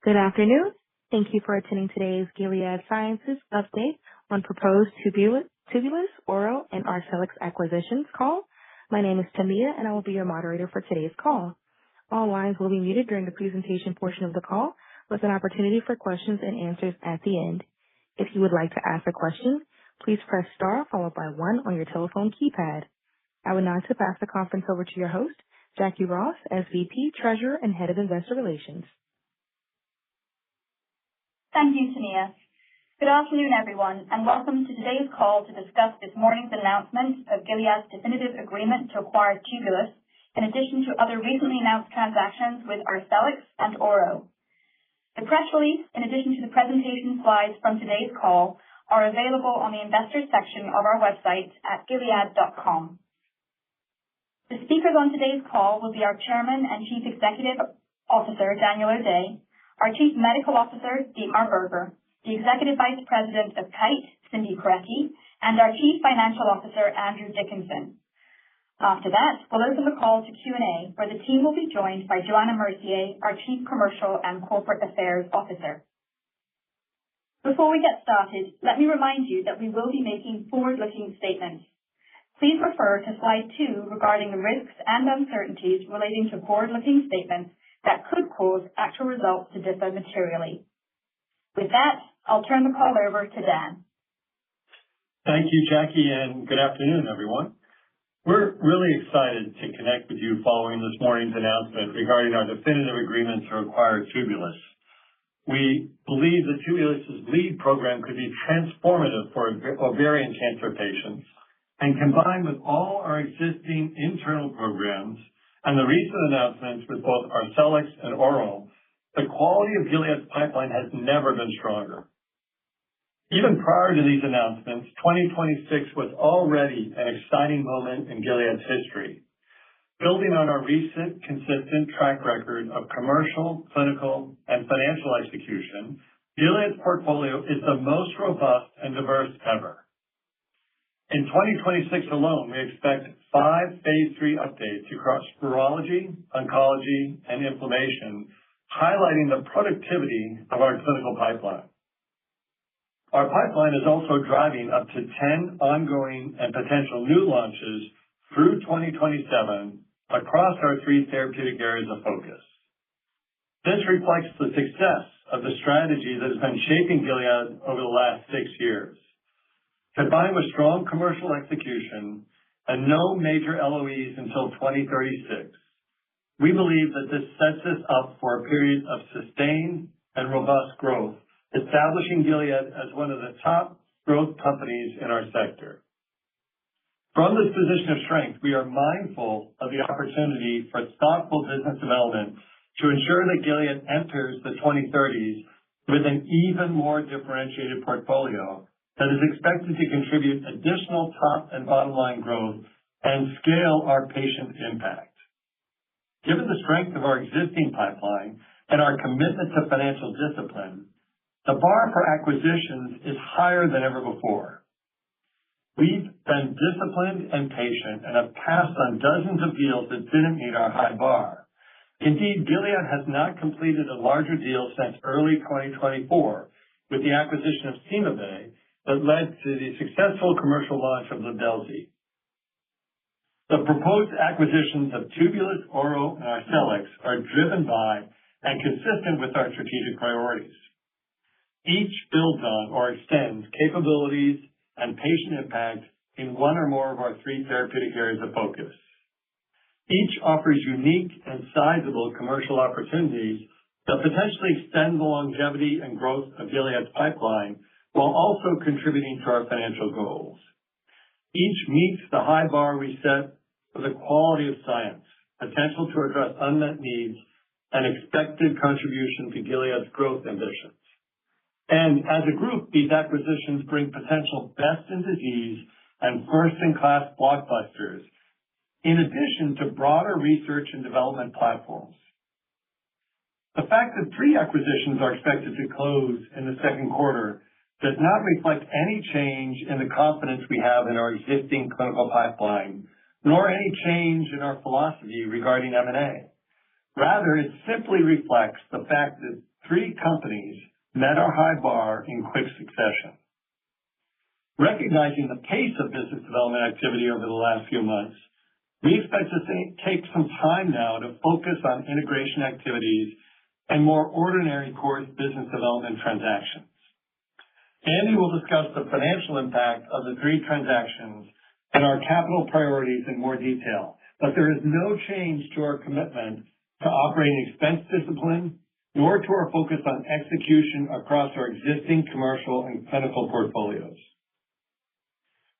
Good afternoon. Thank you for attending today's Gilead Sciences update on proposed Tubulis, Ouro and Arcellx acquisitions call. My name is Tamia, and I will be your moderator for today's call. All lines will be muted during the presentation portion of the call, with an opportunity for questions and answers at the end. If you would like to ask a question, please press star followed by 1 on your telephone keypad. I would now like to pass the conference over to your host, Jackie Ross, SVP, Treasurer, and Head of Investor Relations. Thank you, Tania. Good afternoon, everyone, and welcome to today's call to discuss this morning's announcement of Gilead's definitive agreement to acquire Tubulis, in addition to other recently announced transactions with Arcellx and Ouro. The press release, in addition to the presentation slides from today's call, are available on the Investors section of our website at gilead.com. The speakers on today's call will be our Chairman and Chief Executive Officer, Daniel O'Day, our Chief Medical Officer, Dietmar Berger, the Executive Vice President of Kite, Cindy Perettie, and our Chief Financial Officer, Andrew Dickinson. After that, we'll open the call to Q&A, where the team will be joined by Joanna Mercier, our Chief Commercial and Corporate Affairs Officer. Before we get started, let me remind you that we will be making forward-looking statements. Please refer to slide 2 regarding the risks and uncertainties relating to forward-looking statements that could cause actual results to differ materially. With that, I'll turn the call over to Dan. Thank you, Jackie, and good afternoon, everyone. We're really excited to connect with you following this morning's announcement regarding our definitive agreement to acquire Tubulis. We believe that Tubulis' lead program could be transformative for ovarian cancer patients, and combined with all our existing internal programs and the recent announcements with both Arcellx and Ouro, the quality of Gilead's pipeline has never been stronger. Even prior to these announcements, 2026 was already an exciting moment in Gilead's history. Building on our recent consistent track record of commercial, clinical, and financial execution, Gilead's portfolio is the most robust and diverse ever. In 2026 alone, we expect 5 phase 3 updates across virology, oncology, and inflammation, highlighting the productivity of our clinical pipeline. Our pipeline is also driving up to 10 ongoing and potential new launches through 2027 across our 3 therapeutic areas of focus. This reflects the success of the strategy that has been shaping Gilead over the last 6 years. Combined with strong commercial execution and no major LOEs until 2036, we believe that this sets us up for a period of sustained and robust growth, establishing Gilead as one of the top growth companies in our sector. From this position of strength, we are mindful of the opportunity for thoughtful business development to ensure that Gilead enters the 2030s with an even more differentiated portfolio that is expected to contribute additional top and bottom line growth and scale our patient impact. Given the strength of our existing pipeline and our commitment to financial discipline, the bar for acquisitions is higher than ever before. We've been disciplined and patient and have passed on dozens of deals that didn't meet our high bar. Indeed, Gilead has not completed a larger deal since early 2024 with the acquisition of CymaBay that led to the successful commercial launch of Livdelzi. The proposed acquisitions of Tubulis, Ouro, and Arcellx are driven by and consistent with our strategic priorities. Each builds on or extends capabilities and patient impact in one or more of our 3 therapeutic areas of focus. Each offers unique and sizable commercial opportunities that potentially extend the longevity and growth of Gilead's pipeline while also contributing to our financial goals. Each meets the high bar we set for the quality of science, potential to address unmet needs, and expected contribution to Gilead's growth ambitions. And as a group, these acquisitions bring potential best-in-disease and first-in-class blockbusters, in addition to broader research and development platforms. The fact that 3 acquisitions are expected to close in the second quarter does not reflect any change in the confidence we have in our existing clinical pipeline, nor any change in our philosophy regarding M&A. Rather, it simply reflects the fact that 3 companies met our high bar in quick succession. Recognizing the pace of business development activity over the last few months, we expect to take some time now to focus on integration activities and more ordinary course business development transactions. Andy will discuss the financial impact of the 3 transactions and our capital priorities in more detail, but there is no change to our commitment to operating expense discipline, nor to our focus on execution across our existing commercial and clinical portfolios.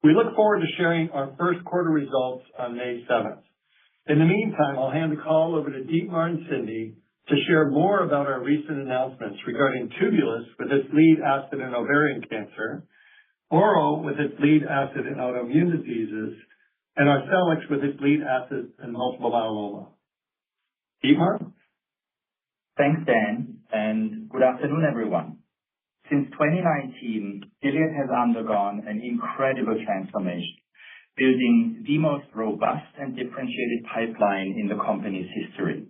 We look forward to sharing our first quarter results on May 7th. In the meantime, I'll hand the call over to Dietmar and Cindy to share more about our recent announcements regarding Tubulis with its lead asset in ovarian cancer, Ouro with its lead asset in autoimmune diseases, and Arcellx with its lead asset in multiple myeloma. Dietmar? Thanks, Dan, and good afternoon, everyone. Since 2019, Gilead has undergone an incredible transformation, building the most robust and differentiated pipeline in the company's history.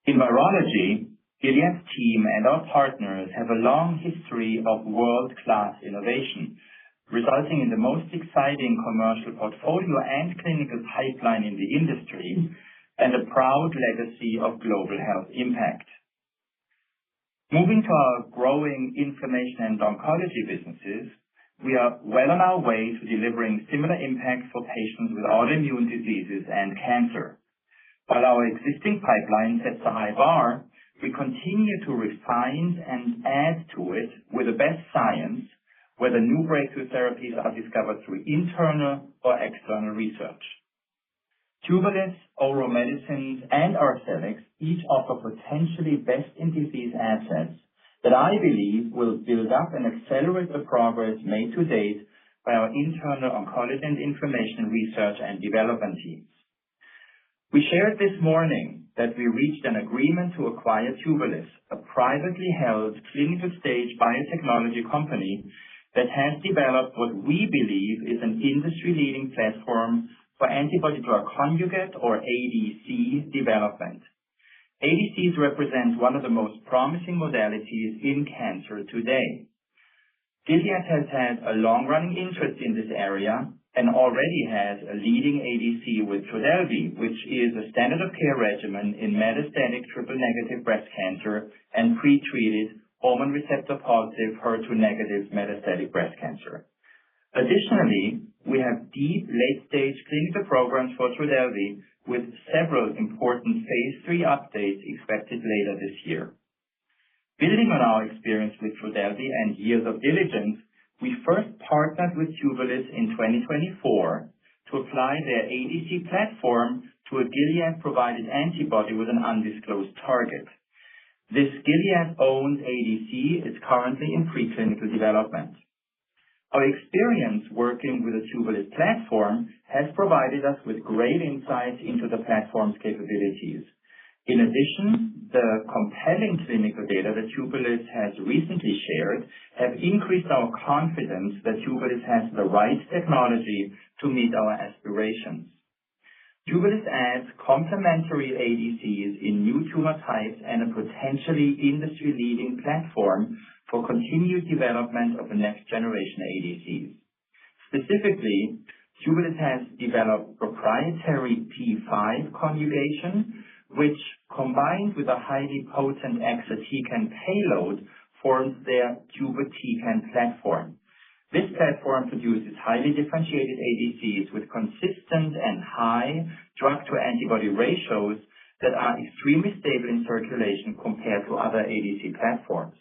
In virology, Gilead's team and our partners have a long history of world-class innovation, resulting in the most exciting commercial portfolio and clinical pipeline in the industry, and a proud legacy of global health impact. Moving to our growing inflammation and oncology businesses, we are well on our way to delivering similar impacts for patients with autoimmune diseases and cancer. While our existing pipeline sets a high bar, we continue to refine and add to it with the best science, whether new breakthrough therapies are discovered through internal or external research. Tubulis, Ouro Medicines, and Arcellx each offer potentially best-in-disease assets that I believe will build up and accelerate the progress made to date by our internal oncology and inflammation research and development teams. We shared this morning that we reached an agreement to acquire Tubulis, a privately held clinical-stage biotechnology company that has developed what we believe is an industry-leading platform for antibody-drug conjugate, or ADC, development. ADCs represent one of the most promising modalities in cancer today. Gilead has had a long-running interest in this area and already has a leading ADC with Trodelvy, which is a standard of care regimen in metastatic triple-negative breast cancer and pre-treated hormone receptor-positive HER2-negative metastatic breast cancer. Additionally, we have deep late-stage clinical programs for Trodelvy with several important phase 3 updates expected later this year. Building on our experience with Trodelvy and years of diligence, we first partnered with Tubulis in 2024 to apply their ADC platform to a Gilead-provided antibody with an undisclosed target. This Gilead-owned ADC is currently in preclinical development. Our experience working with the Tubulis platform has provided us with great insights into the platform's capabilities. In addition, the compelling clinical data that Tubulis has recently shared have increased our confidence that Tubulis has the right technology to meet our aspirations. Tubulis adds complementary ADCs in new tumor types and a potentially industry-leading platform for continued development of the next-generation ADCs. Specifically, Tubulis has developed proprietary P5 conjugation, which, combined with a highly potent exatecan payload, forms their Tubutecan platform. This platform produces highly differentiated ADCs with consistent and high drug-to-antibody ratios that are extremely stable in circulation compared to other ADC platforms.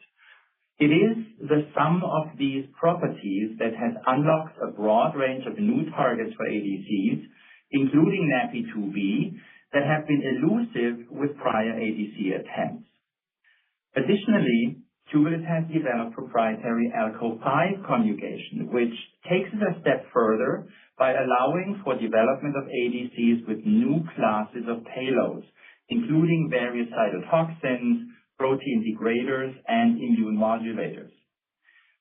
It is the sum of these properties that has unlocked a broad range of new targets for ADCs, including NaPi2b, that have been elusive with prior ADC attempts. Additionally, Tubulis has developed proprietary alco5 conjugation, which takes it a step further by allowing for development of ADCs with new classes of payloads, including various cytotoxins, protein degraders, and immune modulators.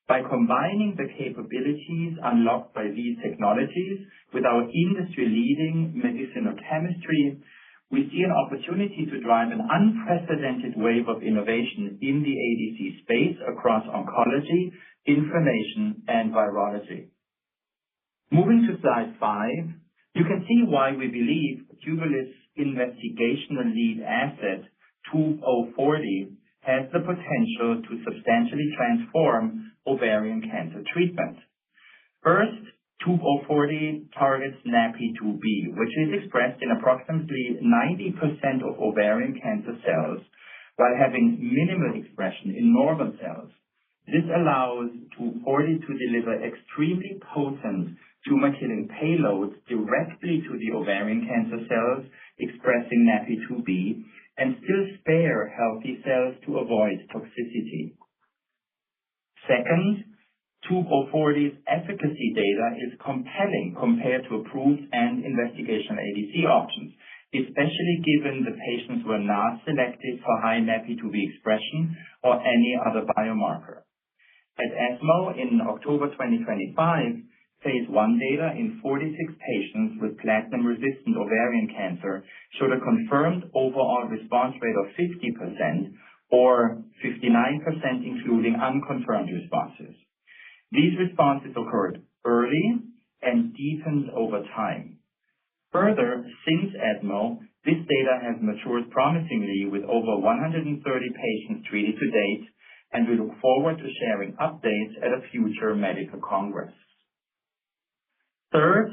By combining the capabilities unlocked by these technologies with our industry-leading medicinal chemistry, we see an opportunity to drive an unprecedented wave of innovation in the ADC space across oncology, inflammation, and virology. Moving to slide 5, you can see why we believe Tubulis' investigational lead asset, TUB-040, has the potential to substantially transform ovarian cancer treatment. First, TUB-040 targets NaPi2b, which is expressed in approximately 90% of ovarian cancer cells, while having minimal expression in normal cells. This allows TUB-040 to deliver extremely potent tumor-killing payloads directly to the ovarian cancer cells expressing NaPi2b and still spare healthy cells to avoid toxicity. Second, TUB-040's efficacy data is compelling compared to approved and investigational ADC options, especially given the patients were not selected for high NaPi2b expression or any other biomarker. At ESMO in October 2025, Phase 1 data in 46 patients with platinum-resistant ovarian cancer showed a confirmed overall response rate of 50% or 59% including unconfirmed responses. These responses occurred early and deepened over time. Further, since ESMO, this data has matured promisingly with over 130 patients treated to date, and we look forward to sharing updates at a future medical congress. Third,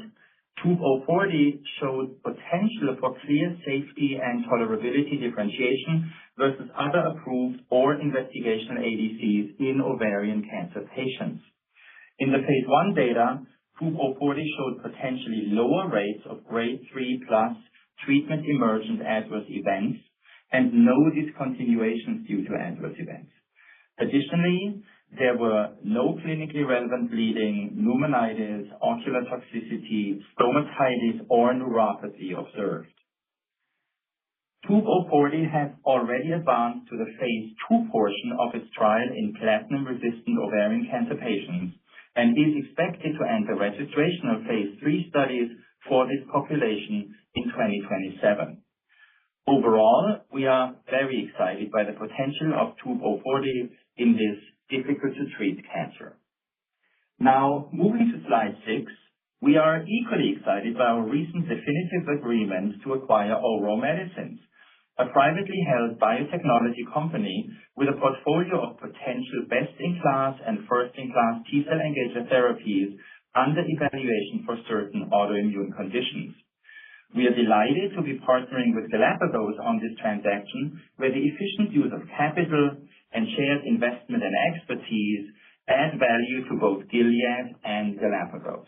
TUB-040 showed potential for clear safety and tolerability differentiation versus other approved or investigational ADCs in ovarian cancer patients. In the Phase 1 data, TUB-040 showed potentially lower rates of grade 3+ treatment-emergent adverse events and no discontinuations due to adverse events. Additionally, there were no clinically relevant bleeding, pneumonitis, ocular toxicity, stomatitis, or neuropathy observed. TUB-040 has already advanced to the Phase 2 portion of its trial in platinum-resistant ovarian cancer patients and is expected to enter registrational Phase 3 studies for this population in 2027. Overall, we are very excited by the potential of TUB-040 in this difficult-to-treat cancer. Now, moving to slide 6, we are equally excited by our recent definitive agreement to acquire Ouro Medicines, a privately held biotechnology company with a portfolio of potential best-in-class and first-in-class T-cell engager therapies under evaluation for certain autoimmune conditions. We are delighted to be partnering with Galapagos on this transaction, where the efficient use of capital and shared investment and expertise add value to both Gilead and Galapagos.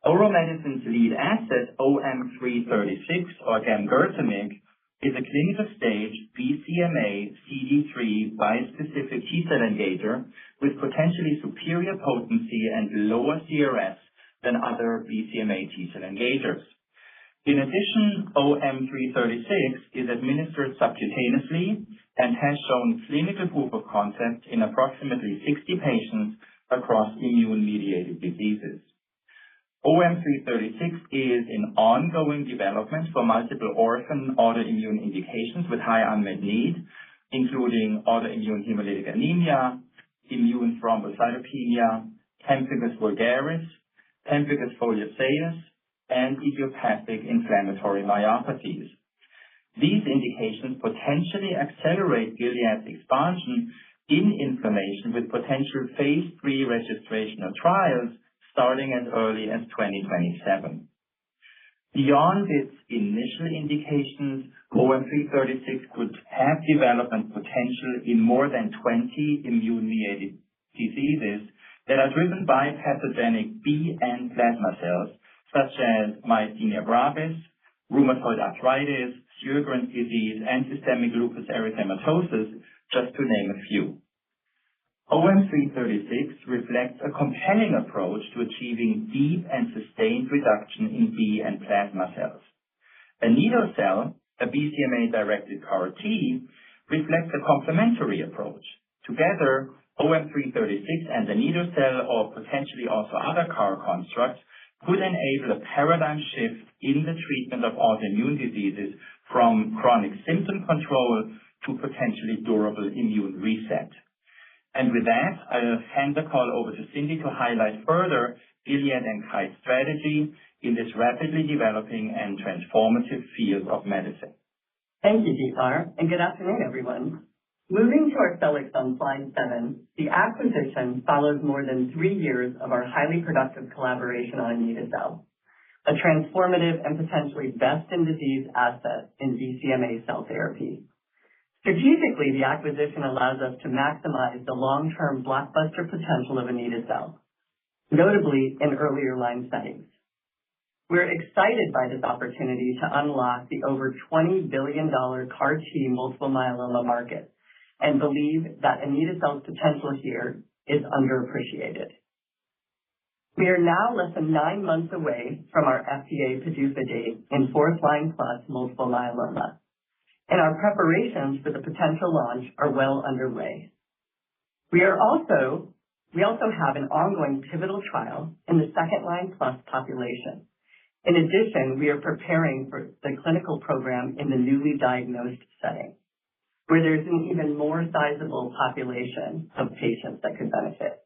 Ouro Medicines' lead asset, OM336, or gamgertamig, is a clinical-stage BCMA CD3 bispecific T-cell engager with potentially superior potency and lower CRS than other BCMA T-cell engagers. In addition, OM336 is administered subcutaneously and has shown clinical proof of concept in approximately 60 patients across immune-mediated diseases. OM336 is in ongoing development for multiple orphan autoimmune indications with high unmet need, including autoimmune hemolytic anemia, immune thrombocytopenia, pemphigus vulgaris, pemphigus foliaceus, and idiopathic inflammatory myopathies. These indications potentially accelerate Gilead's expansion in inflammation with potential Phase 3 registrational trials starting as early as 2027. Beyond its initial indications, OM336 could have development potential in more than 20 immune-mediated diseases that are driven by pathogenic B and plasma cells, such as myasthenia gravis, rheumatoid arthritis, Sjögren's disease, and systemic lupus erythematosus, just to name a few. OM336 reflects a compelling approach to achieving deep and sustained reduction in B and plasma cells. Anito-cel, a BCMA-directed CAR-T, reflects a complementary approach. Together, OM336 and anito-cel, or potentially also other CAR constructs, could enable a paradigm shift in the treatment of autoimmune diseases from chronic symptom control to potentially durable immune reset. And with that, I'll hand the call over to Cindy to highlight further Gilead and Kite's strategy in this rapidly developing and transformative field of medicine. Thank you, Deepar, and good afternoon, everyone. Moving to Arcellx on slide 7, the acquisition follows more than 3 years of our highly productive collaboration on anito-cel, a transformative and potentially best-in-disease asset in BCMA cell therapy. Strategically, the acquisition allows us to maximize the long-term blockbuster potential of anito-cel, notably in earlier line settings. We're excited by this opportunity to unlock the over $20 billion CAR-T multiple myeloma market and believe that anito-cel's potential here is underappreciated. We are now less than 9 months away from our FDA PDUFA date in fourth-line plus multiple myeloma, and our preparations for the potential launch are well underway. We also have an ongoing pivotal trial in the second-line plus population. In addition, we are preparing for the clinical program in the newly diagnosed setting, where there's an even more sizable population of patients that could benefit.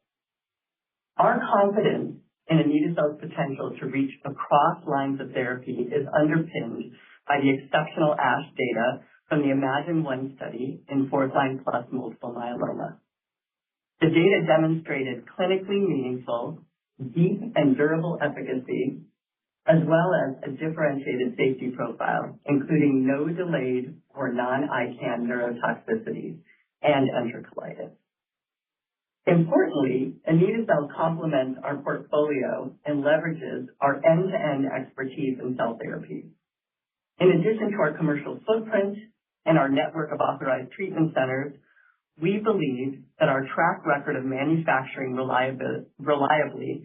Our confidence in anito-cel's potential to reach across lines of therapy is underpinned by the exceptional ASH data from the Imagine-1 study in fourth-line plus multiple myeloma. The data demonstrated clinically meaningful, deep, and durable efficacy, as well as a differentiated safety profile, including no delayed or non-ICANS neurotoxicities and enterocolitis. Importantly, anito-cel complements our portfolio and leverages our end-to-end expertise in cell therapy. In addition to our commercial footprint and our network of authorized treatment centers, we believe that our track record of manufacturing reliably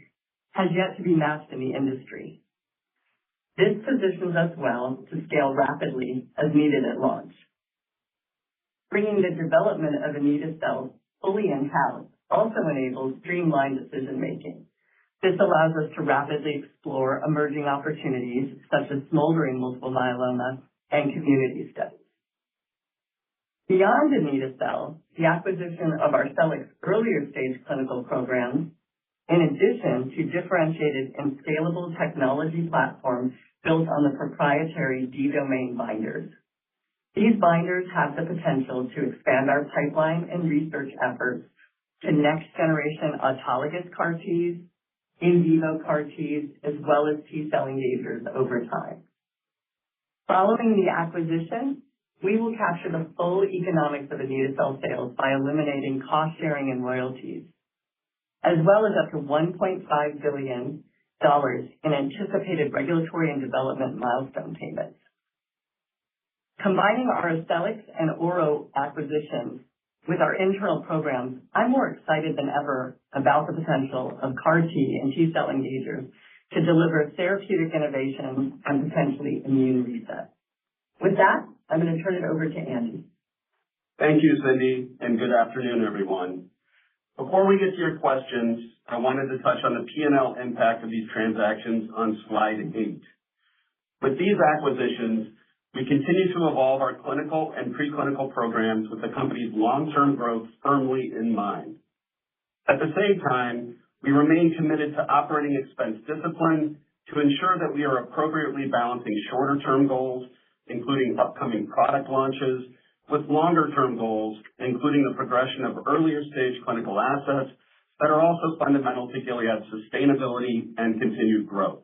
has yet to be matched in the industry. This positions us well to scale rapidly as needed at launch. Bringing the development of anito-cel fully in-house also enables streamlined decision-making. This allows us to rapidly explore emerging opportunities such as smoldering multiple myeloma and community studies. Beyond anito-cel, the acquisition of Arcellx earlier stage clinical programs, in addition to differentiated and scalable technology platforms built on the proprietary D-domain binders. These binders have the potential to expand our pipeline and research efforts to next-generation autologous CAR-Ts, in vivo CAR-Ts, as well as T-cell engagers over time. Following the acquisition, we will capture the full economics of anito-cel sales by eliminating cost-sharing and royalties, as well as up to $1.5 billion in anticipated regulatory and development milestone payments. Combining our Arcellx and Ouro acquisitions with our internal programs, I'm more excited than ever about the potential of CAR-T and T-cell engagers to deliver therapeutic innovation and potentially immune reset. With that, I'm going to turn it over to Andy. Thank you, Cindy, and good afternoon, everyone. Before we get to your questions, I wanted to touch on the P&L impact of these transactions on slide 8. With these acquisitions, we continue to evolve our clinical and preclinical programs with the company's long-term growth firmly in mind. At the same time, we remain committed to operating expense discipline to ensure that we are appropriately balancing shorter-term goals, including upcoming product launches, with longer-term goals, including the progression of earlier-stage clinical assets that are also fundamental to Gilead's sustainability and continued growth.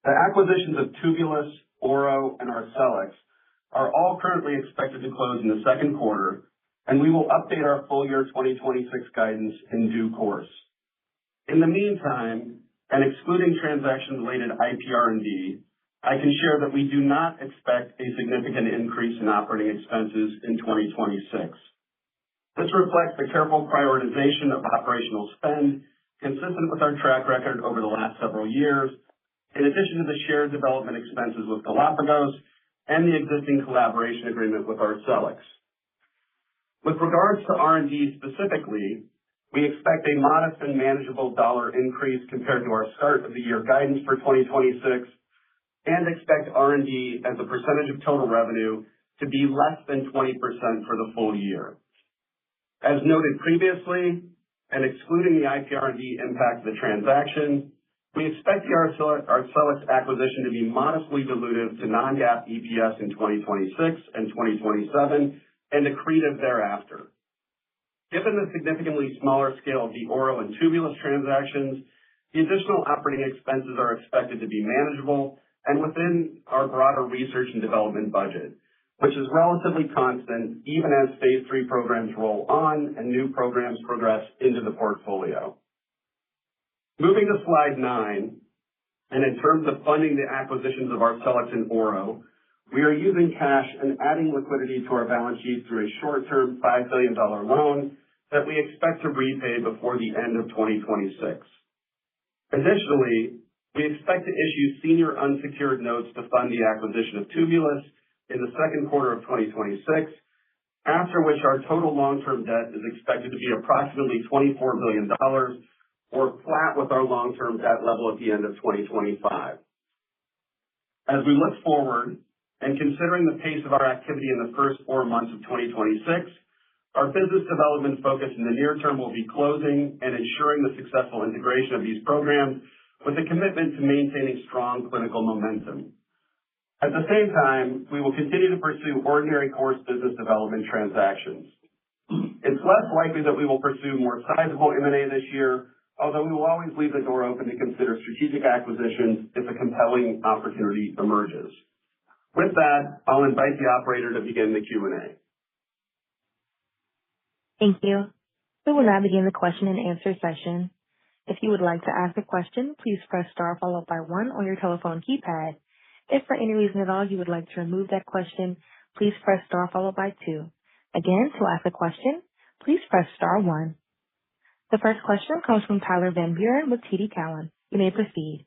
The acquisitions of Tubulis, Ouro, and Arcellx are all currently expected to close in the second quarter, and we will update our full year 2026 guidance in due course. In the meantime, and excluding transaction-related IPR&D, I can share that we do not expect a significant increase in operating expenses in 2026. This reflects the careful prioritization of operational spend consistent with our track record over the last several years, in addition to the shared development expenses with Galapagos and the existing collaboration agreement with Arcellx. With regards to R&D specifically, we expect a modest and manageable dollar increase compared to our start of the year guidance for 2026, and expect R&D as a percentage of total revenue to be less than 20% for the full year. As noted previously, and excluding the IPR&D impact of the transaction, we expect the Arcellx acquisition to be modestly dilutive to non-GAAP EPS in 2026 and 2027 and accretive thereafter. Given the significantly smaller scale of the Ouro and Tubulis transactions, the additional operating expenses are expected to be manageable and within our broader research and development budget, which is relatively constant even as phase 3 programs roll on and new programs progress into the portfolio. Moving to slide 9, and in terms of funding the acquisitions of Arcellx and Ouro, we are using cash and adding liquidity to our balance sheet through a short-term $5 billion loan that we expect to repay before the end of 2026. Additionally, we expect to issue senior unsecured notes to fund the acquisition of Tubulis in the second quarter of 2026, after which our total long-term debt is expected to be approximately $24 billion, or flat with our long-term debt level at the end of 2025. As we look forward, and considering the pace of our activity in the first 4 months of 2026, our business development focus in the near term will be closing and ensuring the successful integration of these programs with a commitment to maintaining strong clinical momentum. At the same time, we will continue to pursue ordinary course business development transactions. It's less likely that we will pursue more sizable M&A this year, although we will always leave the door open to consider strategic acquisitions if a compelling opportunity emerges. With that, I'll invite the operator to begin the Q&A. Thank you. We will now begin the question and answer session. If you would like to ask a question, please press star followed by 1 on your telephone keypad. If for any reason at all you would like to remove that question, please press star followed by 2. Again, to ask a question, please press star 1. The first question comes from Tyler Van Buren with TD Cowen. You may proceed.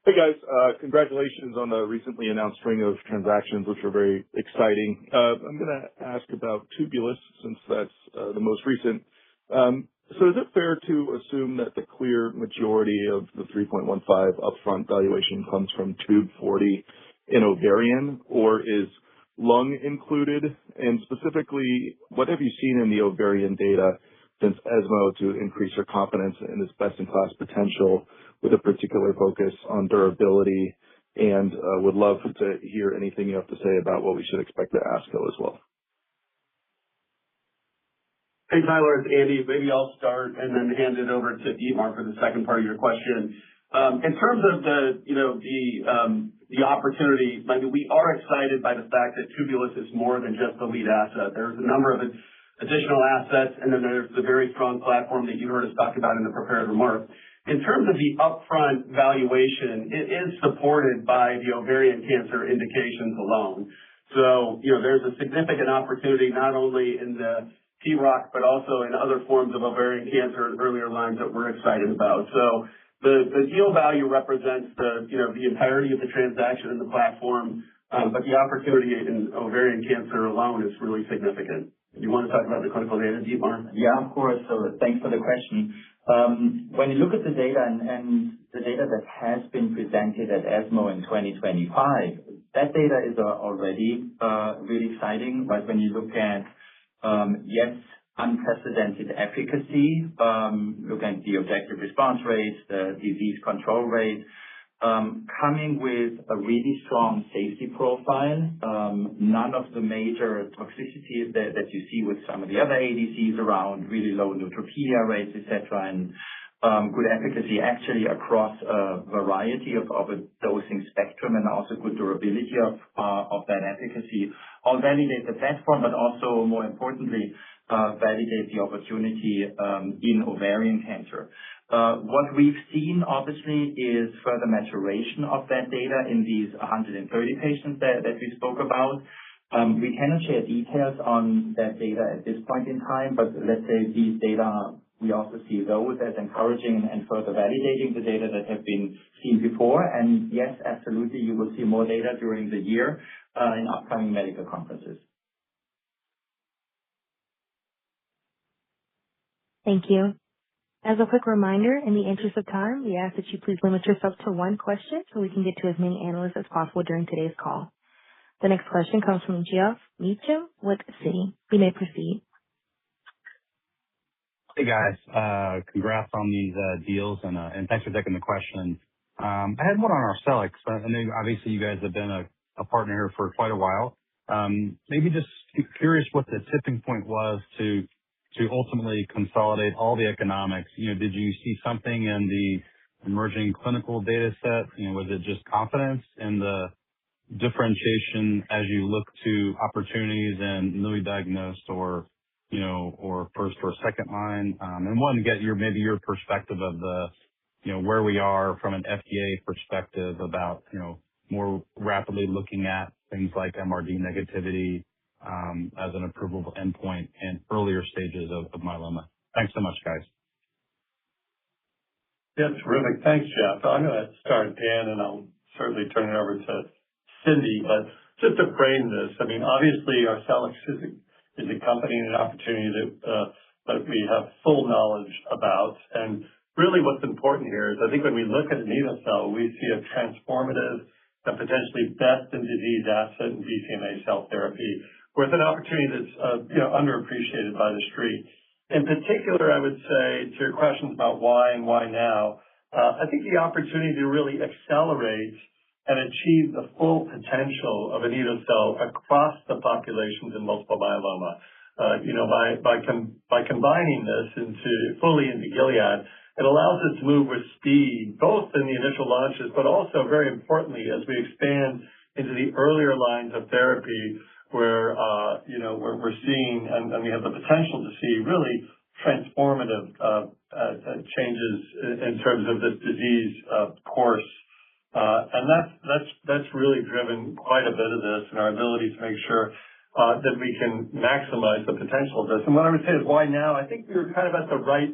Hey guys, congratulations on the recently announced string of transactions, which are very exciting. I'm going to ask about Tubulis since that's the most recent. So is it fair to assume that the clear majority of the 3.15 upfront valuation comes from Tube 40 in ovarian, or is lung included? And specifically, what have you seen in the ovarian data since ESMO to increase your confidence in its best-in-class potential, with a particular focus on durability? And would love to hear anything you have to say about what we should expect at ASCO as well. Hey Tyler, it's Andy. Maybe I'll start and then hand it over to Dietmar for the second part of your question. In terms of the opportunity, we are excited by the fact that Tubulis is more than just the lead asset. There's a number of additional assets, and then there's the very strong platform that you heard us talk about in the prepared remarks. In terms of the upfront valuation, it is supported by the ovarian cancer indications alone. So, there's a significant opportunity not only in the PROC, but also in other forms of ovarian cancer and earlier lines that we're excited about. So the deal value represents the entirety of the transaction and the platform, but the opportunity in ovarian cancer alone is really significant. Do you want to talk about the clinical data, Dietmar? Yeah, of course. So thanks for the question. When you look at the data and the data that has been presented at ESMO in 2025, that data is already really exciting. But when you look at, unprecedented efficacy, look at the objective response rates, the disease control rate, coming with a really strong safety profile, none of the major toxicities that you see with some of the other ADCs around, really low neutropenia rates, etc., and good efficacy actually across a variety of a dosing spectrum, and also good durability of that efficacy, all validate the platform, but also more importantly, validate the opportunity in ovarian cancer. What we've seen, obviously, is further maturation of that data in these 130 patients that we spoke about. We cannot share details on that data at this point in time, but let's say these data, we also see those as encouraging and further validating the data that have been seen before. And yes, absolutely, you will see more data during the year in upcoming medical conferences. Thank you. As a quick reminder, in the interest of time, we ask that you please limit yourself to one question so we can get to as many analysts as possible during today's call. The next question comes from Geoff Meacham with Citi. You may proceed. Hey, guys. Congrats on these deals, and thanks for taking the question. I had one on Arcellx. I know obviously you guys have been a partner here for quite a while. Maybe just curious what the tipping point was to ultimately consolidate all the economics. Did you see something in the emerging clinical data set? Was it just confidence in the differentiation as you look to opportunities in newly diagnosed or first or second line? And wanted to get maybe your perspective of where we are from an FDA perspective about, more rapidly looking at things like MRD negativity as an approvable endpoint in earlier stages of myeloma. Thanks so much, guys. Yeah, terrific. Thanks, Jeff. I'm going to start, Dan, and I'll certainly turn it over to Cindy. But just to frame this, obviously Arcellx is a company and an opportunity that we have full knowledge about. And really what's important here is I think when we look at anito-cel, we see a transformative and potentially best-in-disease asset in BCMA cell therapy with an opportunity that's underappreciated by the street. In particular, I would say to your questions about why and why now, I think the opportunity to really accelerate and achieve the full potential of anito-cel across the populations in multiple myeloma. By combining this fully into Gilead, it allows us to move with speed, both in the initial launches, but also very importantly, as we expand into the earlier lines of therapy where, we're seeing and we have the potential to see really transformative changes in terms of this disease course. And that's really driven quite a bit of this and our ability to make sure that we can maximize the potential of this. And what I would say is why now? I think we were kind of at the right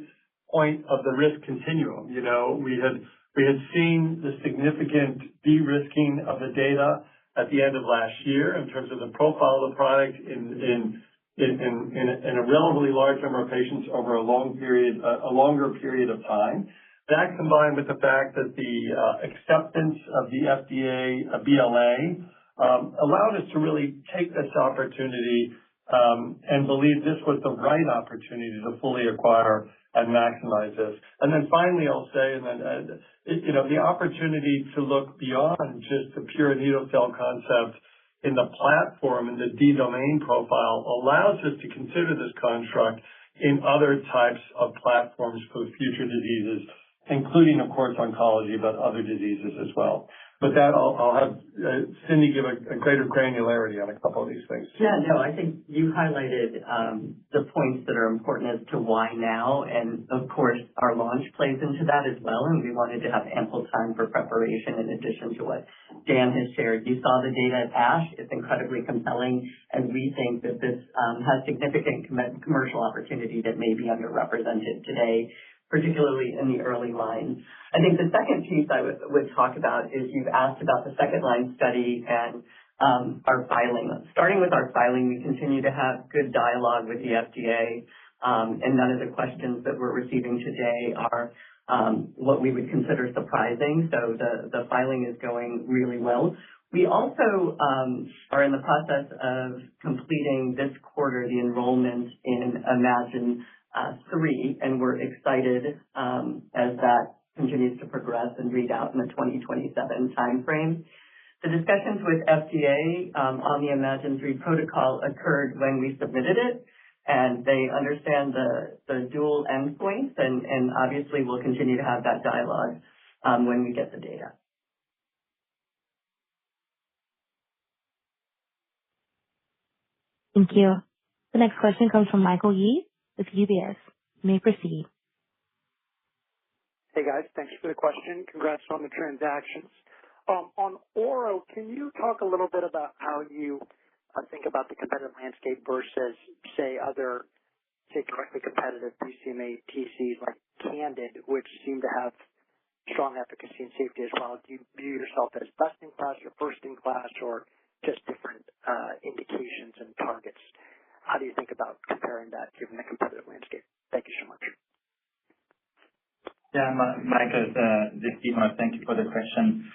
point of the risk continuum. We had seen the significant de-risking of the data at the end of last year in terms of the profile of the product in a relatively large number of patients over a longer period of time. That combined with the fact that the acceptance of the FDA BLA allowed us to really take this opportunity and believe this was the right opportunity to fully acquire and maximize this. And then finally, I'll say, the opportunity to look beyond just the pure anito-cel concept in the platform and the D-domain profile allows us to consider this construct in other types of platforms for future diseases, including, of course, oncology, but other diseases as well. With that, I'll have Cindy give a greater granularity on a couple of these things. Yeah, no, I think you highlighted the points that are important as to why now. And of course, our launch plays into that as well. And we wanted to have ample time for preparation in addition to what Dan has shared. You saw the data at ASH. It's incredibly compelling. And we think that this has significant commercial opportunity that may be underrepresented today, particularly in the early lines. I think the second piece I would talk about is you've asked about the second line study and our filing. Starting with our filing, we continue to have good dialogue with the FDA, and none of the questions that we're receiving today are what we would consider surprising. So the filing is going really well. We also are in the process of completing this quarter the enrollment in Imagine 3, and we're excited as that continues to progress and read out in the 2027 timeframe. The discussions with FDA on the Imagine 3 protocol occurred when we submitted it, and they understand the dual endpoints, and obviously we'll continue to have that dialogue when we get the data. Thank you. The next question comes from Michael Yee with UBS. You may proceed. Hey guys, thanks for the question. Congrats on the transactions. On Ouro, can you talk a little bit about how you think about the competitive landscape versus, say, other, directly competitive BCMA TCs like Candid, which seem to have strong efficacy and safety as well? Do you view yourself as best in class or first in class or just different indications and targets? How do you think about comparing that given the competitive landscape? Thank you so much. Yeah, Michael, this is Dietmar. Thank you for the question.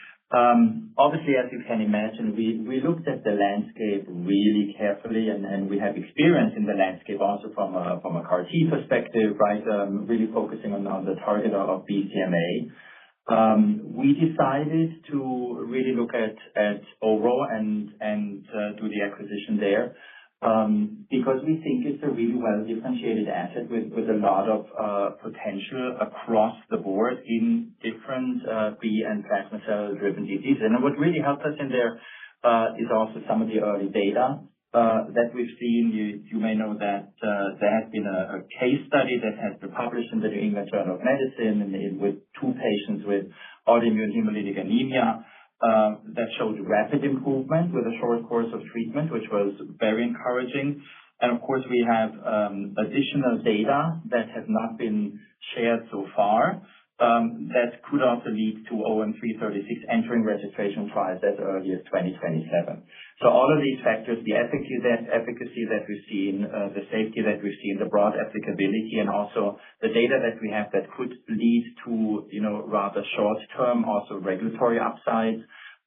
Obviously, as you can imagine, we looked at the landscape really carefully, and we have experience in the landscape also from a CAR T perspective, right? Really focusing on the target of BCMA. We decided to really look at Ouro and do the acquisition there, because we think it's a really well-differentiated asset with a lot of potential across the board in different B and plasma cell-driven diseases. And what really helped us in there is also some of the early data that we've seen. You may know that there has been a case study that has been published in the New England Journal of Medicine with 2 patients with autoimmune hemolytic anemia that showed rapid improvement with a short course of treatment, which was very encouraging. And of course, we have additional data that has not been shared so far that could also lead to OM-336 entering registration trials as early as 2027. So all of these factors, the efficacy that we've seen, the safety that we've seen, the broad applicability, and also the data that we have that could lead to, rather short-term also regulatory upsides,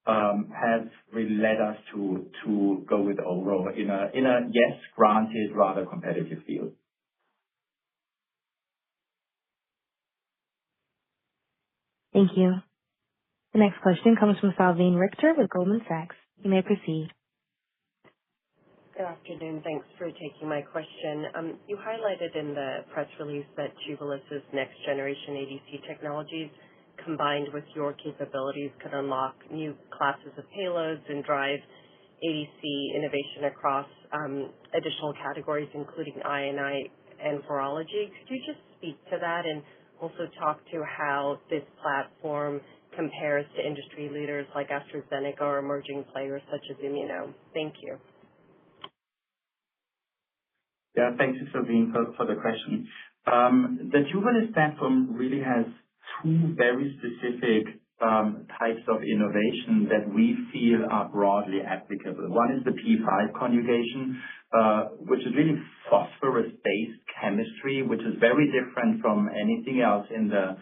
has really led us to go with Ouro in a yes, granted, rather competitive field. Thank you. The next question comes from Salveen Richter with Goldman Sachs. You may proceed. Good afternoon. Thanks for taking my question. You highlighted in the press release that Tubulis' next-generation ADC technologies, combined with your capabilities, could unlock new classes of payloads and drive ADC innovation across additional categories, including I&I and virology. Could you just speak to that and also talk to how this platform compares to industry leaders like AstraZeneca or emerging players such as Immuno? Thank you. Yeah, thank you, Salveen, for the question. The Tubulis platform really has 2 very specific types of innovation that we feel are broadly applicable. One is the P5 conjugation, which is really phosphorus-based chemistry, which is very different from anything else in the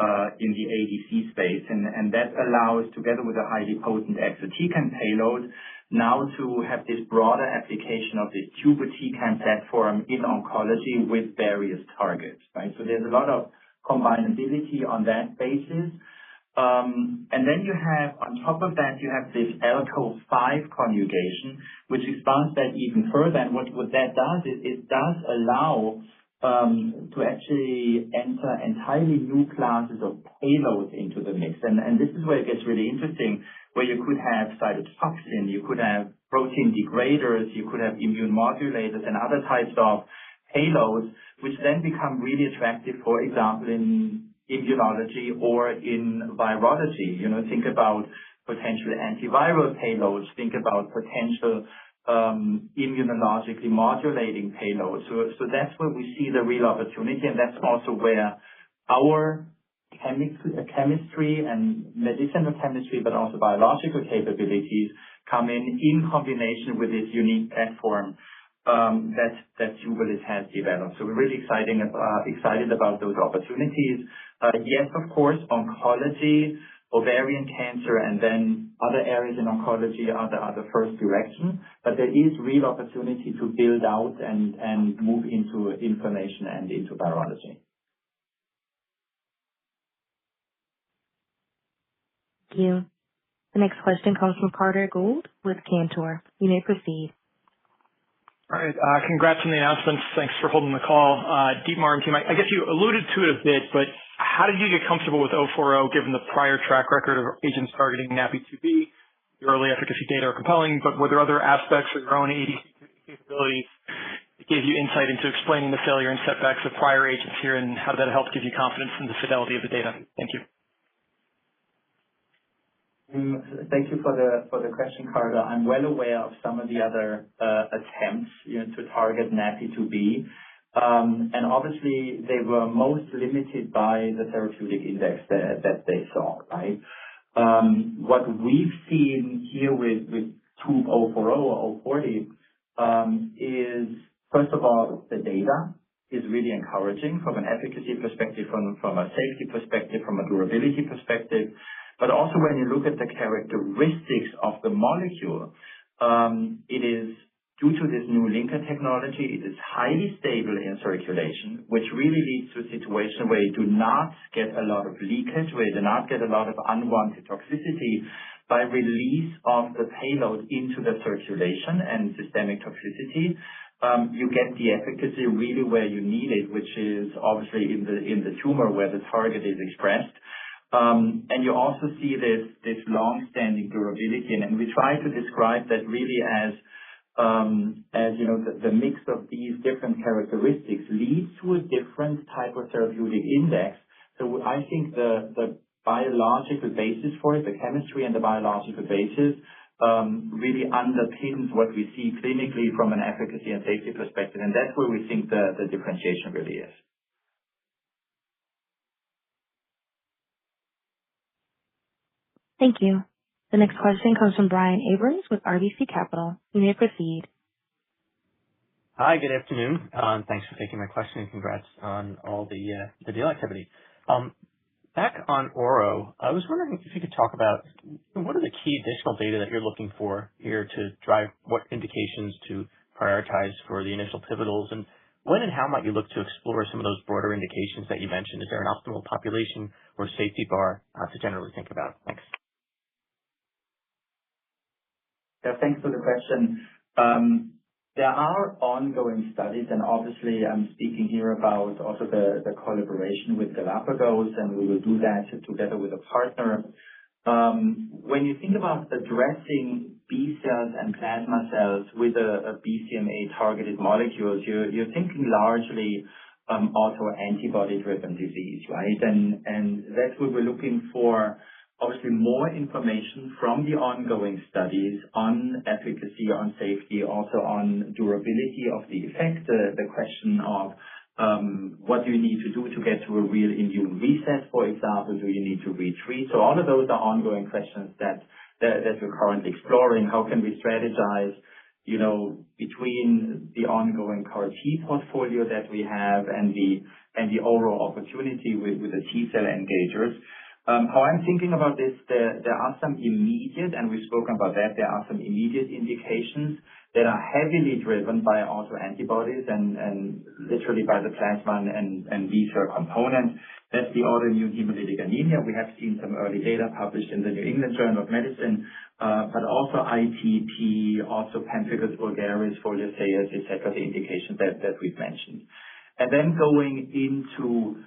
ADC space, and that allows, together with a highly potent exatecan payload, now to have this broader application of this Tubutecan platform in oncology with various targets, right? So there's a lot of combinability on that basis. And then you have, on top of that, you have this alco5 conjugation, which expands that even further. And what that does is it does allow to actually enter entirely new classes of payloads into the mix. And this is where it gets really interesting, where you could have cytotoxin, you could have protein degraders, you could have immune modulators and other types of payloads, which then become really attractive, for example, in immunology or in virology. Think about potential antiviral payloads, think about potential immunologically modulating payloads. So that's where we see the real opportunity, and that's also where our chemistry and medicinal chemistry, but also biological capabilities come in combination with this unique platform that Tubulis has developed. So we're really excited about those opportunities. Yes, of course, oncology, ovarian cancer, and then other areas in oncology are the first direction, but there is real opportunity to build out and move into inflammation and into virology. Thank you. The next question comes from Carter Gould with Cantor. You may proceed. All right. Congrats on the announcements. Thanks for holding the call. Dietmar and team, I guess you alluded to it a bit, but how did you get comfortable with 040 given the prior track record of agents targeting NaPi2b? The early efficacy data are compelling, but were there other aspects of your own ADC capabilities that gave you insight into explaining the failure and setbacks of prior agents here, and how did that help give you confidence in the fidelity of the data? Thank you. Thank you for the question, Carter. I'm well aware of some of the other attempts to target NaPi2b, and obviously they were most limited by the therapeutic index that they saw, right? What we've seen here with TUB-040 or 040 is, first of all, the data. is really encouraging from an efficacy perspective, from a safety perspective, from a durability perspective. But also when you look at the characteristics of the molecule, it is due to this new linker technology, it is highly stable in circulation, which really leads to a situation where you do not get a lot of leakage, where you do not get a lot of unwanted toxicity by release of the payload into the circulation and systemic toxicity. You get the efficacy really where you need it, which is obviously in the tumor where the target is expressed. And you also see this long-standing durability, and we try to describe that really as the mix of these different characteristics leads to a different type of therapeutic index. So I think the biological basis for it, the chemistry and the biological basis, really underpins what we see clinically from an efficacy and safety perspective, and that's where we think the differentiation really is. Thank you. The next question comes from Brian Abrams with RBC Capital. You may proceed. Hi, good afternoon. Thanks for taking my question, and congrats on all the deal activity. Back on Ouro, I was wondering if you could talk about what are the key additional data that you're looking for here to drive what indications to prioritize for the initial pivotals, and when and how might you look to explore some of those broader indications that you mentioned? Is there an optimal population or safety bar to generally think about? Thanks. Yeah, thanks for the question. There are ongoing studies, and obviously I'm speaking here about also the collaboration with Galapagos, and we will do that together with a partner. When you think about addressing B cells and plasma cells with a BCMA-targeted molecules, you're thinking largely autoantibody-driven disease, right? And that's what we're looking for. Obviously, more information from the ongoing studies on efficacy, on safety, also on durability of the effect, the question of what do you need to do to get to a real immune reset, for example, do you need to retreat? So all of those are ongoing questions that we're currently exploring. How can we strategize, between the ongoing CAR T portfolio that we have and the overall opportunity with the T cell engagers? How I'm thinking about this, there are some immediate, and we've spoken about that, there are some immediate indications that are heavily driven by autoantibodies and literally by the plasma and B cell component. That's the autoimmune hemolytic anemia. We have seen some early data published in the New England Journal of Medicine, but also ITP, also pemphigus vulgaris, foliaceus, etc., the indications that we've mentioned. And then going into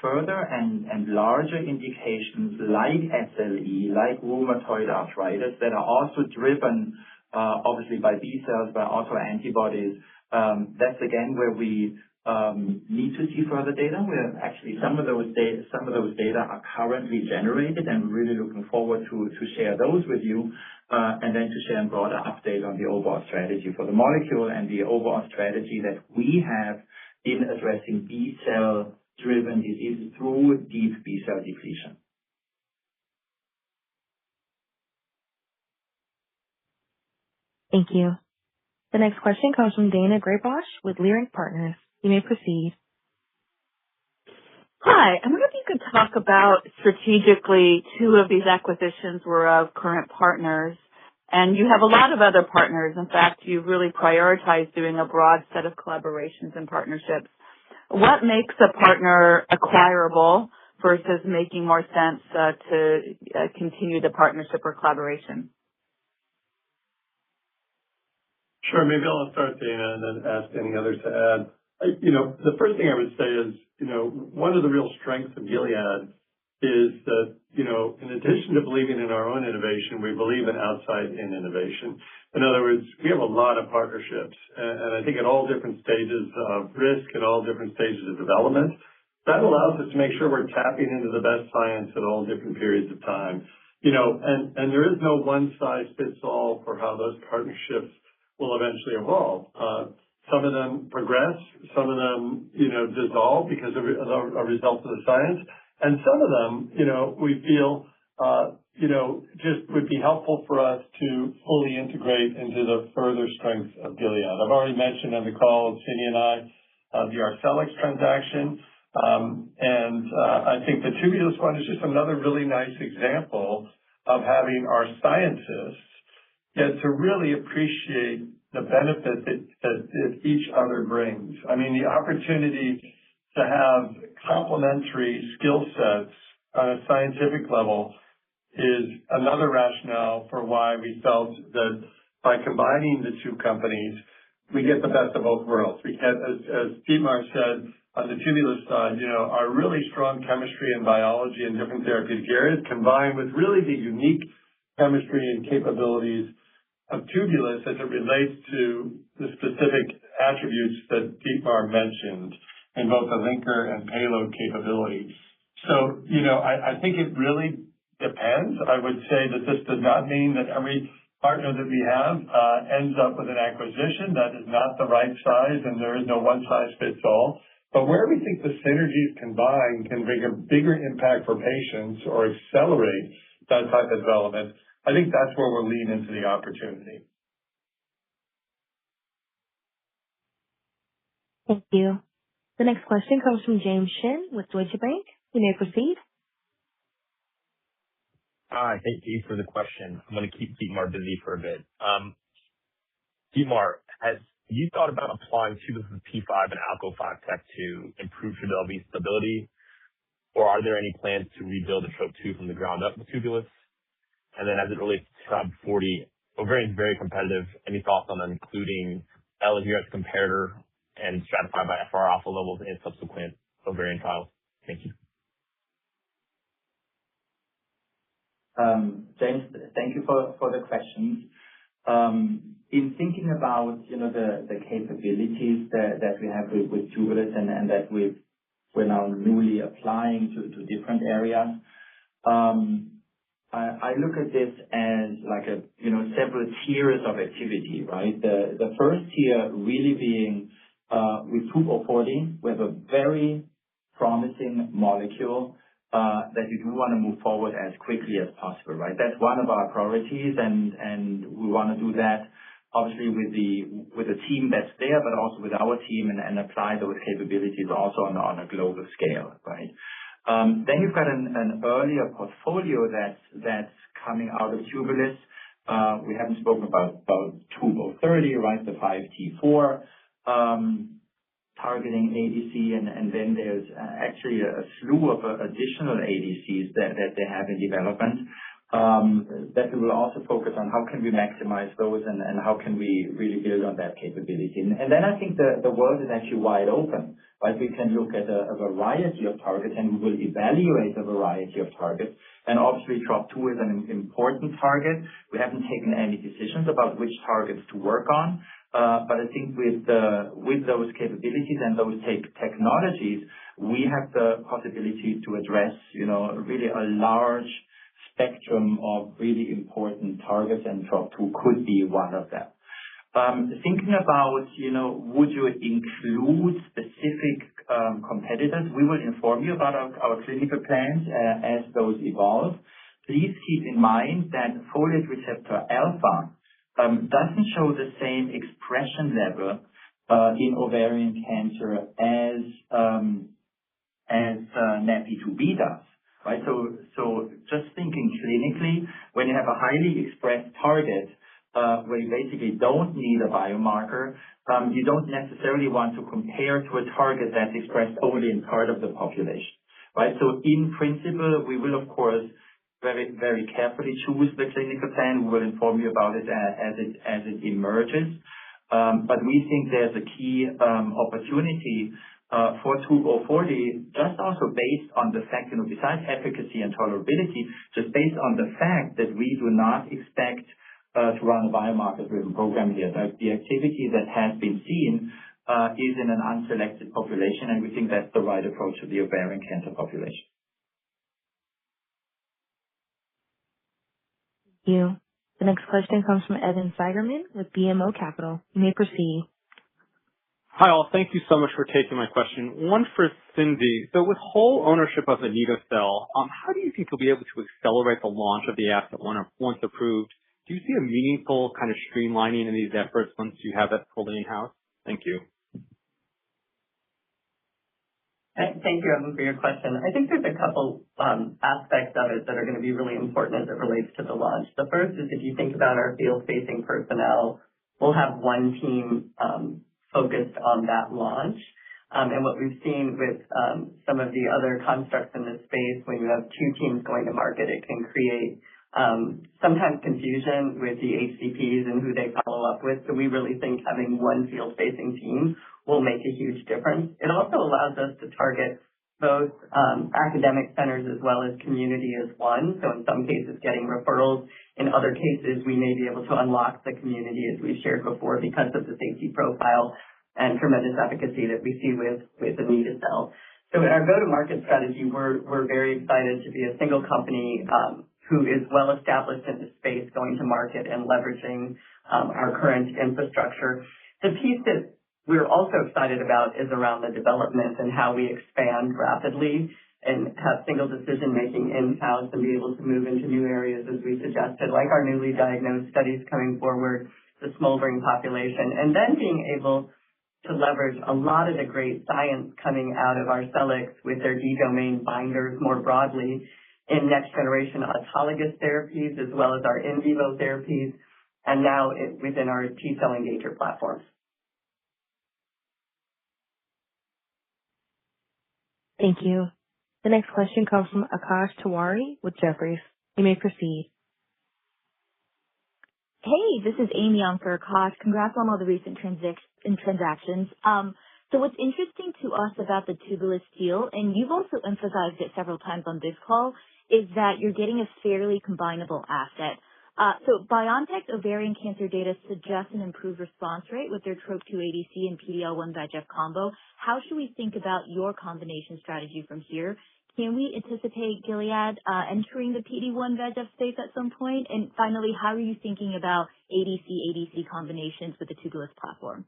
further and larger indications like SLE, like rheumatoid arthritis, that are also driven obviously by B cells, by autoantibodies. That's again where we need to see further data. Where actually some of those data are currently generated, and we're really looking forward to share those with you, and then to share a broader update on the overall strategy for the molecule and the overall strategy that we have in addressing B cell driven disease through deep B cell depletion. Thank you. The next question comes from Daina Graybosch with Leerink Partners. You may proceed. Hi, I wonder if you could talk about strategically, two of these acquisitions were of current partners, and you have a lot of other partners. In fact, you really prioritize doing a broad set of collaborations and partnerships. What makes a partner acquirable versus making more sense to continue the partnership or collaboration? Sure. Maybe I'll start, Dana, and then ask any others to add. The first thing I would say is, one of the real strengths of Gilead is that, in addition to believing in our own innovation, we believe in outside-in innovation. In other words, we have a lot of partnerships, and I think at all different stages of risk, at all different stages of development. That allows us to make sure we're tapping into the best science at all different periods of time. And there is no one-size-fits-all for how those partnerships will eventually evolve. Some of them progress, some of them, dissolve because of a result of the science. And some of them, we feel, just would be helpful for us to fully integrate into the further strengths of Gilead. I've already mentioned on the call, Cindy and I the Arcellx transaction. I think the Tubulis one is just another really nice example of having our scientists get to really appreciate the benefit that each other brings. I mean, the opportunity to have complementary skill sets on a scientific level is another rationale for why we felt that by combining the two companies, we get the best of both worlds. We get, as Dietmar said, on the Tubulis side, our really strong chemistry and biology in different therapeutic areas combined with really the unique chemistry and capabilities of Tubulis as it relates to the specific attributes that Dietmar mentioned in both the linker and payload capabilities. So, I think it really depends. I would say that this does not mean that every partner that we have ends up with an acquisition that is not the right size and there is no one size fits all. But where we think the synergies combined can bring a bigger impact for patients or accelerate that type of development, I think that's where we'll lean into the opportunity. Thank you. The next question comes from James Shin with Deutsche Bank. You may proceed. Hi, thank you for the question. I'm going to keep Dietmar busy for a bit. Dietmar, have you thought about applying Tubulis' P5 and Alco5 tech to improve Trodelvy's stability, or are there any plans to rebuild the Trop2 from the ground up with Tubulis? And then as it relates to TUB-40, ovarian is very competitive. Any thoughts on including Elahere as a comparator and stratified by FR alpha levels in subsequent ovarian trials? Thank you. James, thank you for the questions. In thinking about the capabilities that we have with Tubulis and that we're now newly applying to different areas, I look at this as like several tiers of activity, right? The first tier really being with TUB-040, we have a very promising molecule that we do want to move forward as quickly as possible, right? That's one of our priorities, and we want to do that obviously with the team that's there, but also with our team and apply those capabilities also on a global scale, right? Then you've got an earlier portfolio that's coming out of Tubulis. We haven't spoken about TUB-030, right? The 5T4 targeting ADC, and then there's actually a slew of additional ADCs that they have in development that we will also focus on how can we maximize those and how can we really build on that capability. And then I think the world is actually wide open, right? We can look at a variety of targets and we will evaluate a variety of targets. And obviously Trop2 is an important target. We haven't taken any decisions about which targets to work on. But I think with those capabilities and those technologies, we have the possibility to address, really a large spectrum of really important targets, and Trop2 could be one of them. Thinking about, would you include specific competitors? We will inform you about our clinical plans as those evolve. Please keep in mind that folate receptor alpha doesn't show the same expression level in ovarian cancer as NaPi2b does, right? So just thinking clinically, when you have a highly expressed target where you basically don't need a biomarker, you don't necessarily want to compare to a target that's expressed only in part of the population, right? So in principle, we will of course very, very carefully choose the clinical plan. We will inform you about it as it emerges. But we think there's a key opportunity for TUB-040, just also based on the fact, besides efficacy and tolerability, just based on the fact that we do not expect to run a biomarker-driven program here. The activity that has been seen is in an unselected population, and we think that's the right approach to the ovarian cancer population. Thank you. The next question comes from Evan Seigerman with BMO Capital. You may proceed. Hi all, thank you so much for taking my question. One for Cindy. So with whole ownership of anito-cel, how do you think you'll be able to accelerate the launch of the asset once approved? Do you see a meaningful kind of streamlining in these efforts once you have that fully in-house? Thank you. Thank you, Evan, for your question. I think there's a couple aspects of it that are going to be really important as it relates to the launch. The first is if you think about our field-facing personnel, we'll have one team focused on that launch. And what we've seen with some of the other constructs in this space, when you have two teams going to market, it can create sometimes confusion with the HCPs and who they follow up with. So we really think having one field-facing team will make a huge difference. It also allows us to target both academic centers as well as community as one. So in some cases, getting referrals. In other cases, we may be able to unlock the community, as we've shared before, because of the safety profile and tremendous efficacy that we see with anito-cel. So in our go-to-market strategy, we're very excited to be a single company who is well established in the space, going to market and leveraging our current infrastructure. The piece that we're also excited about is around the development and how we expand rapidly and have single decision-making in-house and be able to move into new areas as we suggested, like our newly diagnosed studies coming forward, the smoldering population, and then being able to leverage a lot of the great science coming out of Arcellx with their D-domain binders more broadly in next-generation autologous therapies as well as our in vivo therapies, and now within our T-cell engager platforms. Thank you. The next question comes from Akash Tewari with Jefferies. You may proceed. Hey, this is Amy on for Akash. Congrats on all the recent transactions. So what's interesting to us about the Tubulis deal, and you've also emphasized it several times on this call, is that you're getting a fairly combinable asset. So BioNTech's ovarian cancer data suggests an improved response rate with their TROP2 ADC and PD-L1 VEGF combo. How should we think about your combination strategy from here? Can we anticipate Gilead entering the PD-1 VEGF space at some point? And finally, how are you thinking about ADC combinations with the Tubulis platform?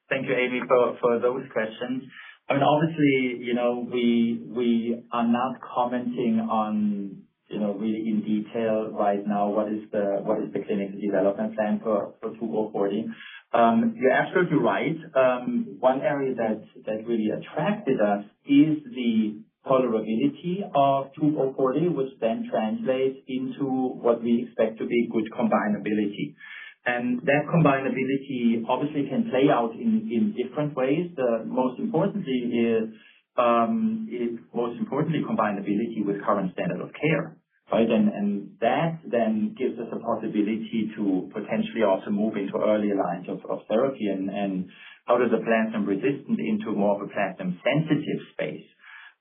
Thank you, Amy, for those questions. I mean, obviously, we are not commenting on, really in detail right now what is the clinical development plan for 2040. You're absolutely right. One area that really attracted us is the tolerability of 2040, which then translates into what we expect to be good combinability. And that combinability obviously can play out in different ways. Most importantly is combinability with current standard of care, right? And that then gives us a possibility to potentially also move into earlier lines of therapy and out of the platinum resistant into more of a platinum sensitive space.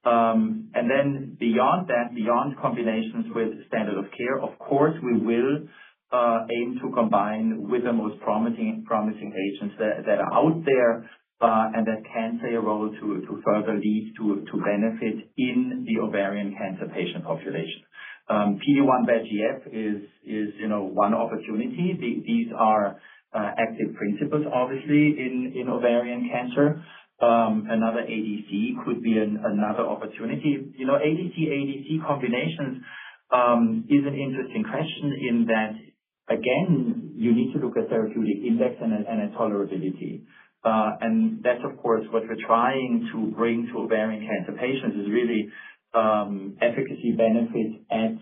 And then beyond that, beyond combinations with standard of care, of course, we will aim to combine with the most promising agents that are out there and that can play a role to further lead to benefit in the ovarian cancer patient population. PD-1 VEGF is one opportunity. These are active principles, obviously, in ovarian cancer. Another ADC could be another opportunity. ADC combinations is an interesting question in that, again, you need to look at therapeutic index and a tolerability. And that's, of course, what we're trying to bring to ovarian cancer patients is really efficacy benefit at,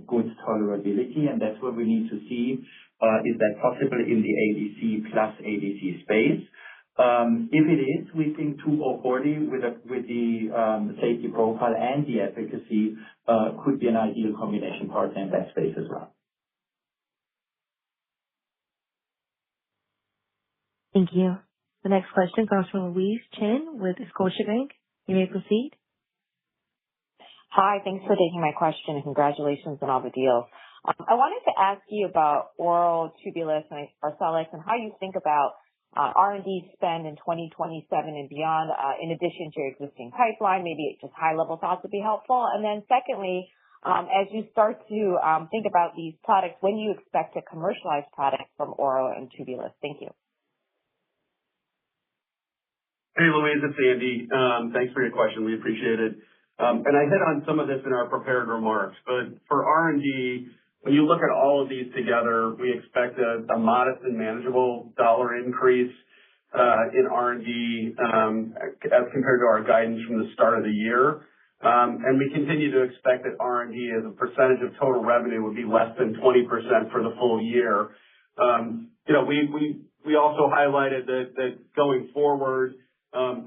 good tolerability. And that's what we need to see, is that possible in the ADC plus ADC space. If it is, we think 2040 with the safety profile and the efficacy could be an ideal combination partner in that space as well. Thank you. The next question comes from Louise Chen with Scotiabank. You may proceed. Hi, thanks for taking my question and congratulations on all the deals. I wanted to ask you about oral Tubulis and Arcellx and how you think about R&D spend in 2027 and beyond, in addition to your existing pipeline. Maybe just high-level thoughts would be helpful. And then secondly, as you start to think about these products, when do you expect to commercialize products from Ouro and Tubulis? Thank you. Hey, Louise, it's Andy. Thanks for your question. We appreciate it. And I hit on some of this in our prepared remarks, but for R&D, when you look at all of these together, we expect a modest and manageable dollar increase in R&D as compared to our guidance from the start of the year. And we continue to expect that R&D as a percentage of total revenue would be less than 20% for the full year. We also highlighted that going forward,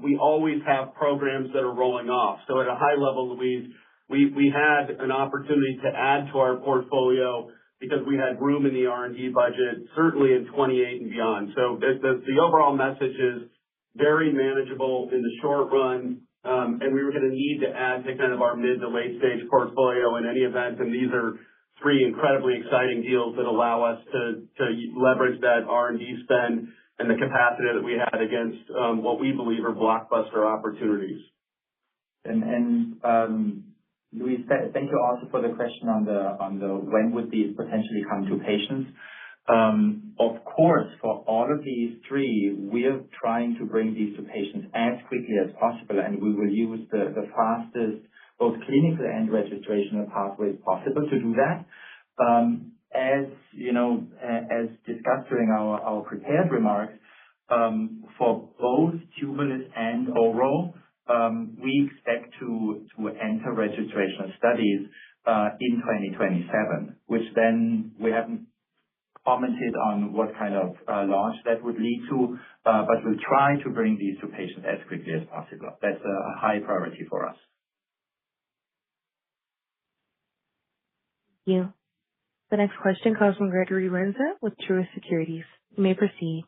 we always have programs that are rolling off. So at a high level, Louise, we had an opportunity to add to our portfolio because we had room in the R&D budget, certainly in 28 and beyond. So the overall message is very manageable in the short run, and we were going to need to add to kind of our mid to late stage portfolio in any event. And these are three incredibly exciting deals that allow us to leverage that R&D spend and the capacity that we had against what we believe are blockbuster opportunities. Louise, thank you also for the question on the when would these potentially come to patients. Of course, for all of these three, we are trying to bring these to patients as quickly as possible, and we will use the fastest, both clinical and registrational pathways possible to do that. As discussed during our prepared remarks, for both Tubulis and Ouro, we expect to enter registrational studies in 2027, which then we haven't commented on what kind of launch that would lead to, but we'll try to bring these to patients as quickly as possible. That's a high priority for us. Thank you. The next question comes from Gregory Renza with Truist Securities. You may proceed.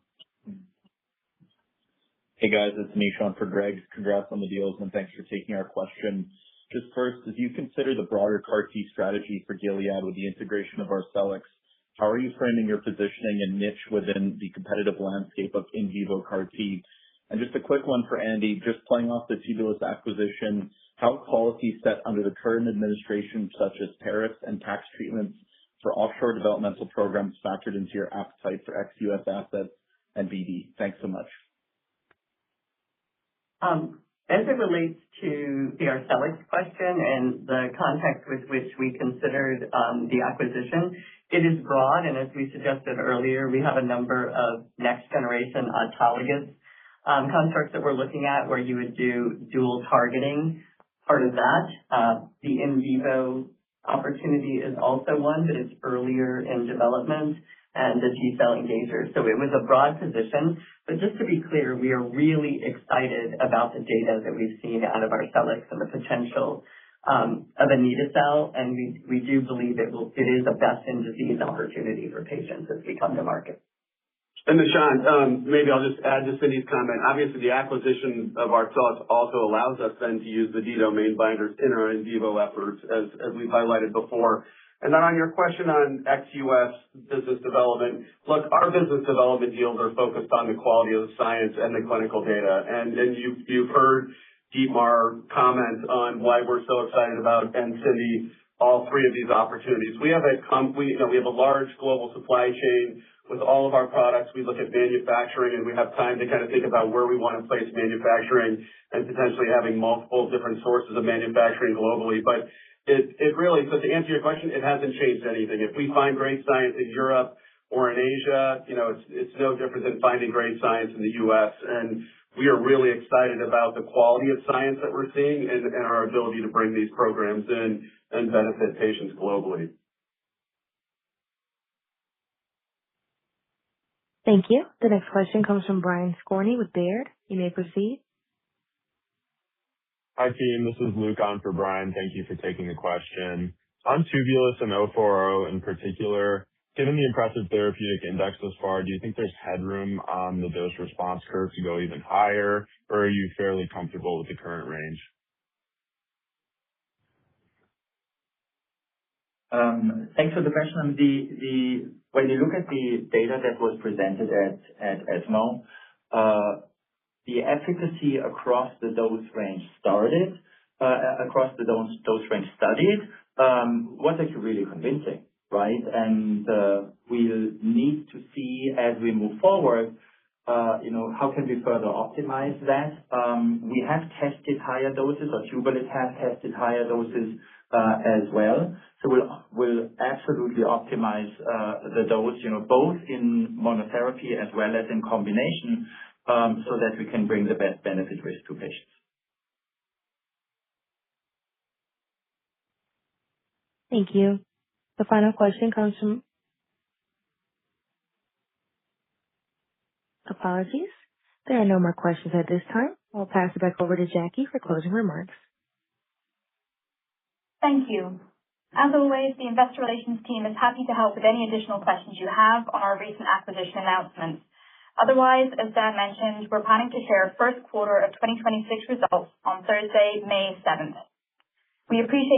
Hey guys, it's Nishan for Greg. Congrats on the deals and thanks for taking our question. Just first, as you consider the broader CAR T strategy for Gilead with the integration of Arcellx, how are you framing your positioning and niche within the competitive landscape of in vivo CAR T? And just a quick one for Andy, just playing off the Tubulis acquisition, how policies set under the current administration, such as tariffs and tax treatments for offshore developmental programs, factored into your appetite for ex-US assets and BD? Thanks so much. As it relates to the Arcellx question and the context with which we considered the acquisition, it is broad, and as we suggested earlier, we have a number of next-generation autologous constructs that we're looking at where you would do dual targeting. Part of that, the in vivo opportunity is also one, but it's earlier in development, and the T-cell engager. So it was a broad position. But just to be clear, we are really excited about the data that we've seen out of Arcellx and the potential of anito-cel, and we do believe it is a best-in-disease opportunity for patients as we come to market. And Nishan, maybe I'll just add to Cindy's comment. Obviously, the acquisition of Arcellx also allows us then to use the D-domain binders in our in vivo efforts, as we've highlighted before. And then on your question on ex-US business development, look, our business development deals are focused on the quality of the science and the clinical data. And you've heard Dietmar comment on why we're so excited about, and Cindy, all three of these opportunities. We have a large global supply chain with all of our products. We look at manufacturing, and we have time to kind of think about where we want to place manufacturing and potentially having multiple different sources of manufacturing globally. But it really, so to answer your question, it hasn't changed anything. If we find great science in Europe or in Asia, it's no different than finding great science in the U.S. And we are really excited about the quality of science that we're seeing and our ability to bring these programs in and benefit patients globally. Thank you. The next question comes from Brian Skorney with Baird. You may proceed. Hi, team. This is Luke on for Brian. Thank you for taking the question. On Tubulis and 040 in particular, given the impressive therapeutic index thus far, do you think there's headroom on the dose response curve to go even higher, or are you fairly comfortable with the current range? Thanks for the question. When you look at the data that was presented at ESMO, the efficacy across the dose range studied was actually really convincing, right? And we'll need to see as we move forward, how can we further optimize that? We have tested higher doses, or Tubulis has tested higher doses as well. So we'll absolutely optimize the dose, both in monotherapy as well as in combination. so that we can bring the best benefit risk to patients. Thank you. The final question comes from, apologies. There are no more questions at this time. I'll pass it back over to Jackie for closing remarks. Thank you. As always, the investor relations team is happy to help with any additional questions you have on our recent acquisition announcements. Otherwise, as Dan mentioned, we're planning to share first quarter of 2026 results on Thursday, May 7th. We appreciate